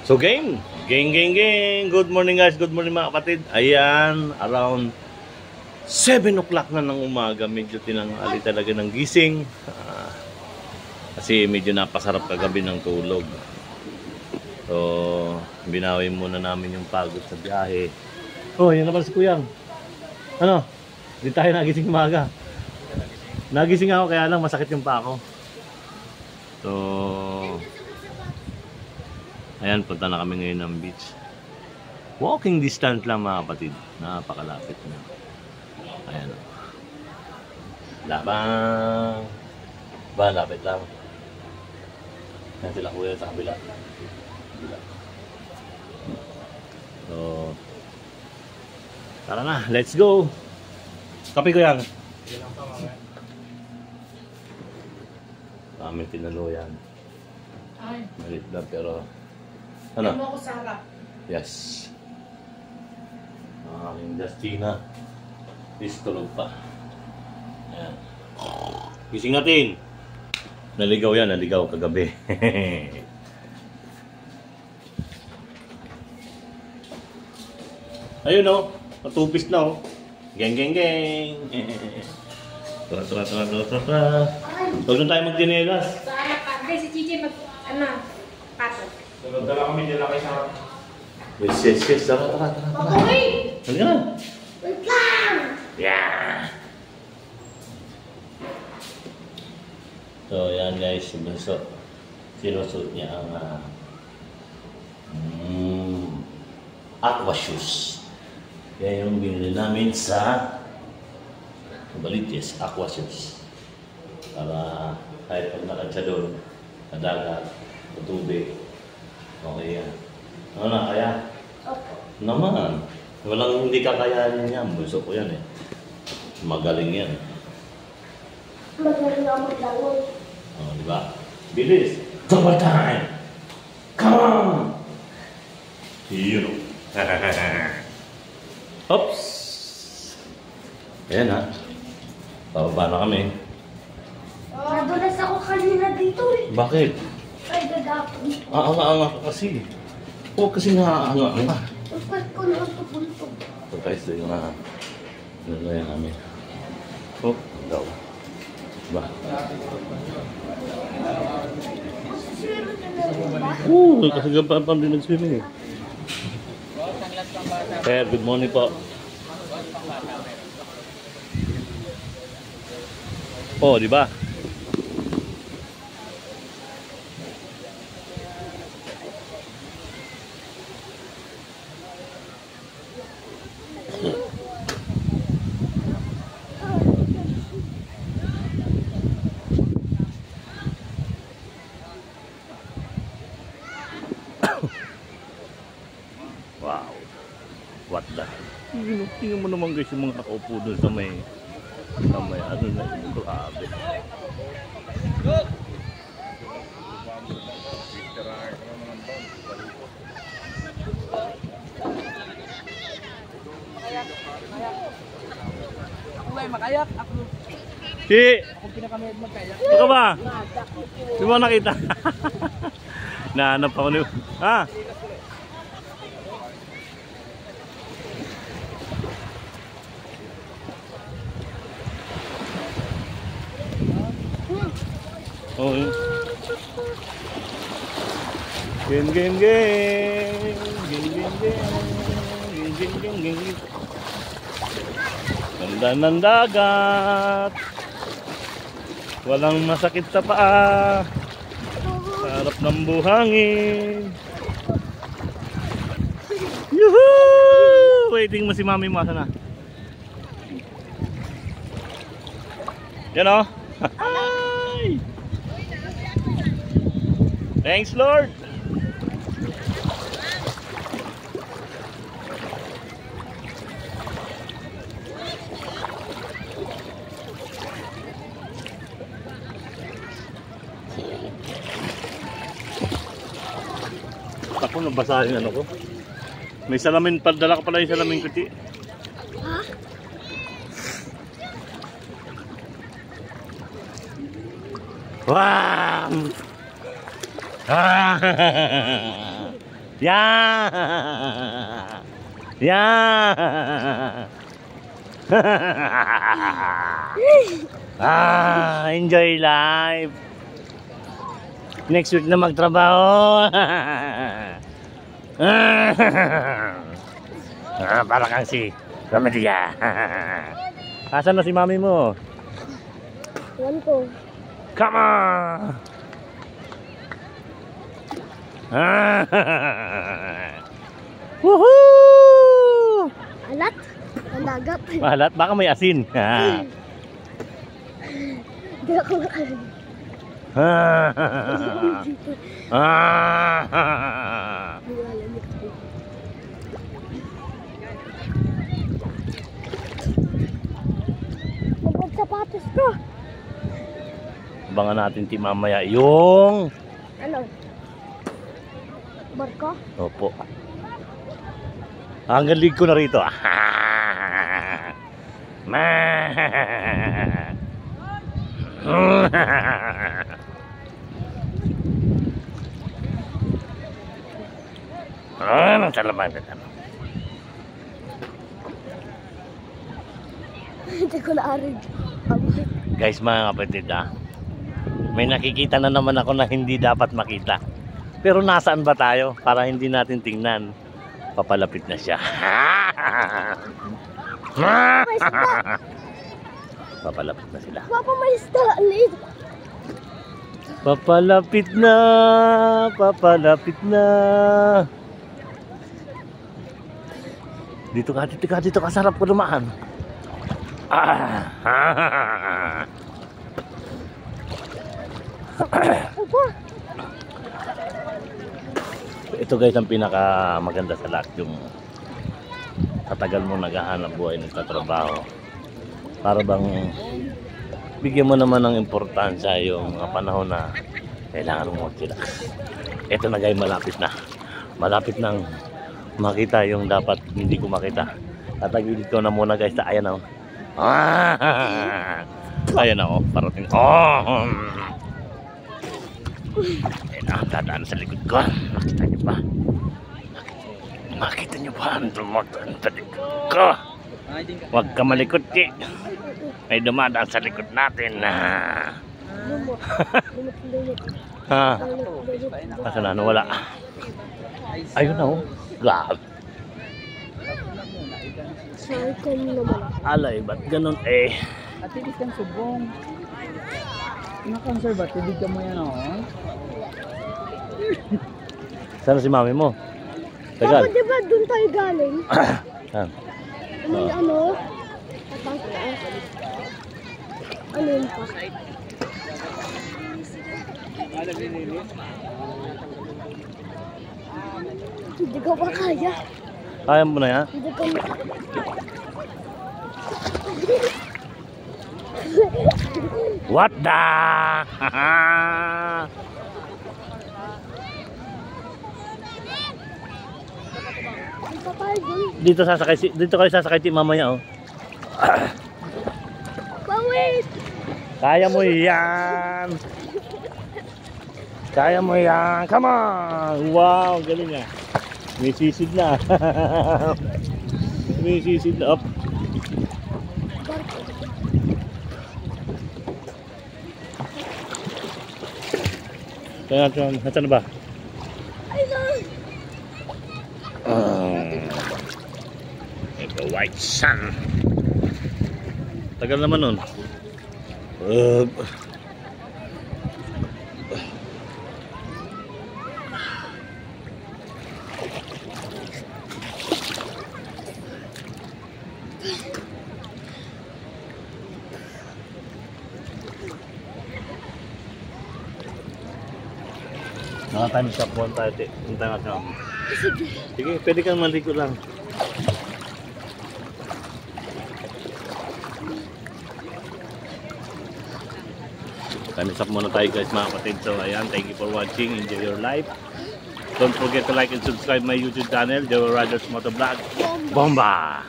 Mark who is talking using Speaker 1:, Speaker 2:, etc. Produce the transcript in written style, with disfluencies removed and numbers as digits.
Speaker 1: So game. Good morning guys, good morning mga kapatid. Ayan, around 7 o'clock na ng umaga. Medyo tinanghali talaga ng gising. Kasi medyo napasarap kagabi ng tulog. So, binawi muna namin yung pagod sa biyahe. Oh, yan na pala si Kuyang. Ano? Hindi tayo nagising umaga. Nagising ako kaya lang masakit yung pa ako. So, ayan, punta na kami ngayon ng beach. Walking distance lang mga kapatid. Napakalapit na. Ayan o. Labang. Ba, lapit lang. Ayan sila kuya sa kabila. So, tara na, let's go. Kape ko yan. Kami tinaluyan.
Speaker 2: Ay.
Speaker 1: Malit lang pero ano?
Speaker 2: Ano ako sa harap?
Speaker 1: Yes. Aking Justina. Please tulog pa. Ayan. Gising natin. Naligaw yan, naligaw kagabi. Ayun o, matupis na o. Geng. Tara. Huwag na tayo magdinelas.
Speaker 2: Sa harap pa. Hindi, si Chichi patag.
Speaker 3: Dala kami dala kay sa...
Speaker 1: Yes. Tara.
Speaker 2: Okay!
Speaker 1: Halika na.
Speaker 2: Wait lang!
Speaker 1: Yeah! So, yan guys, sinusuot niya ang aqua shoes. Yan yung binili namin sa Balites, aqua shoes. Para kahit pag nakadya doon, sa dagat, sa tubig, okay yan. Ano na, kaya?
Speaker 2: Opo.
Speaker 1: Naman. Walang hindi kakayanin yan. Bulso ko yan eh. Magaling yan.
Speaker 2: Magaling ako maglangon.
Speaker 1: Oh, di ba? Bilis. Double time. Come on. Yun. Oops. Ayan ha. Bababa na kami.
Speaker 2: Nadulas ako kanina dito eh.
Speaker 1: Bakit?
Speaker 2: Ay, gagapon.
Speaker 1: Anga ka kasi. Huwag kasi nga.
Speaker 2: Pagkat ko na ito bultog.
Speaker 1: Pagkais doon na. Ano na yan namin. Oh, daw. Ba?
Speaker 2: Zero na ba?
Speaker 1: Kasi gampang din nag-swimming eh. Sir, good morning po. Oh, di ba? Wow. What the hell? Tingnan mo naman guys yung mga nakaupo doon sa may ano na yun. Grabe.
Speaker 4: Makayak ako.
Speaker 1: Si!
Speaker 4: Ako pinakamayad magkayak.
Speaker 1: Baka ba? Di mo nakita? Nahanap ako niyo. Ha? Oh, yun. Game. Ganda ng dagat. Walang masakit sa paa. Sarap ng buhangin. Yuhuu! Waiting mo si mami mo. Sana? Yan o. Ay! Thanks Lord. Ako nabasahin ano ko. May salamin, padala ka pala yung salamin ko, Ti.
Speaker 2: Ha?
Speaker 1: Wow! Ah! Yeah! Yeah! Enjoy life. Next week na magtrabaho. Para kang si Romelia. Asan na si mami mo?
Speaker 2: Yan ko.
Speaker 1: Come on! Woohoo!
Speaker 2: Alat. Ang dagat.
Speaker 1: Mahalat, baka may asin.
Speaker 2: Hindi ako makain. Hindi alam ito. Magsapatos ko.
Speaker 1: Abangan natin ti mamaya yung...
Speaker 2: Ano? Barko?
Speaker 1: Opo. Hanggang lig ko na rito. Anong salamat na ano?
Speaker 2: Hindi ko naarig.
Speaker 1: Guys, mga kapatid, may nakikita na naman ako na hindi dapat makita. Pero nasaan ba tayo para hindi natin tingnan? Papalapit na siya. Papalapit na sila.
Speaker 2: Papa, may isda. Lit.
Speaker 1: Papalapit na. Papalapit na. Dito ka. Sarap ko dumaan.
Speaker 2: Opo.
Speaker 1: Ito guys ang pinaka maganda sa lahat, yung katagal mo naghahanap buhay, nagtatrabaho, para bang bigyan mo naman ng importansya yung mga panahon na kailangan mo mag-relax. Ito na guys, malapit nang makita yung dapat hindi ko makita. Tatagilid ko na muna guys, ayan o. Ayan o, parating. Ayan na, dadaan sa likod ko. Makita nyo ba ang dumadaan sa likod ko? Huwag ka malikot, Chi. May dumadaan sa likod natin.
Speaker 2: Lumot.
Speaker 1: Asa na, wala. Ayun na, oh. Grabe.
Speaker 2: Saan ko naman?
Speaker 1: Alay, ba't ganun eh?
Speaker 4: At hindi kang subong. Conservative ka mo yan, oh.
Speaker 1: Sana si mami mo?
Speaker 2: Papa,
Speaker 1: Tagal.
Speaker 2: di ba doon tayo galing?
Speaker 1: Saan?
Speaker 2: May ano? Tapang taas. Ano yun pa? Hindi ko pa kaya.
Speaker 1: Kaya mo na yan?
Speaker 2: Hindi ko
Speaker 1: What the?
Speaker 2: Isa tayo dun.
Speaker 1: Dito kayo sasakay si mamaya, oh.
Speaker 2: Bawit!
Speaker 1: Kaya mo yan. Kaya mo yan. Come on. Wow, galing ah. May sisid na. May sisid na. Up. Nasaan na ba?
Speaker 2: Ay, no!
Speaker 1: Ito, white sun. Tagal naman nun. Naka-time stop mo tayo. Punta nga sa
Speaker 2: Sige.
Speaker 1: sige, pwede kang maligo lang. Time stop muna tayo guys, mga kapatid. So ayan, thank you for watching. Enjoy your life. Don't forget to like and subscribe my YouTube channel, Joe Rogers Motovlog. Bomba!